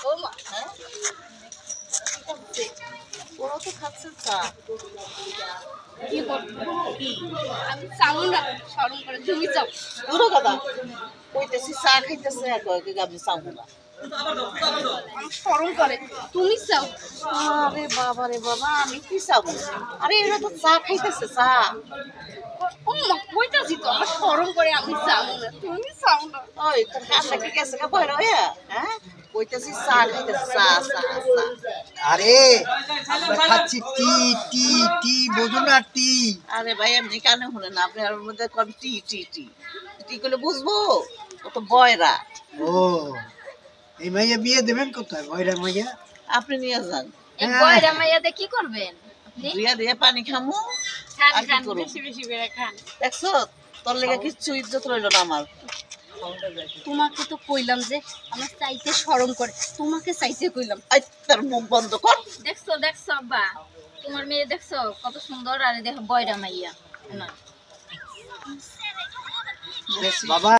ও মা, হ্যাঁ? ওরা তো খাচ্ছে চা। কি করবো? কি? আমি চাও না, শরম করে তুমি চাও। দূর হ কথা। কইতেছি চা খাইতেছে আর কয় কি আমি চাও না। আমার শরম করে। তুমি চাও। আরে বাবা রে বাবা, আমি কি চাবো? আরে এরা তো চা খাইতেছে চা। ও মা, কইতাছি তো আমার শরম করে আমি চাও না। তুমি চাও না। ওই তোর কাছে কি গেছে কা বইরা হইয়া? হ্যাঁ? কইতেছি চা খাইতেছে চা চা চা। আরে আমরা খাচ্ছি টি টি টি, বোঝো না টি? আরে ভাই এমনি কানে শুনে না, আপনি আর ওর মধ্যে কোন টি টি টি টি করলে বুঝবো? ও তো বয়রা। ও, এই মাইয়া বিয়ে দেবেন কোথায়? বয়রা মাইয়া? আপনি নিয়ে যান, এই বয়রা মাইয়াতে কি করবেন আপনি? দিয়া দিয়ে পানি খামু খান আর কি খান, করবো? বেশি বেশি করে খান। দেখছো তোর লেগে কিচ্ছু ইজ্জত রইলো না আমার। তোমাকে তো কইলাম যে আমার চাইতে শরম করে, তোমাকে চাইতে কইলাম। আই তার মুখ বন্ধ কর। দেখছো দেখছো আব্বা, তোমার মেয়ে দেখছো কত সুন্দর, আর দেখো বয়রা মাইয়া। না বাবা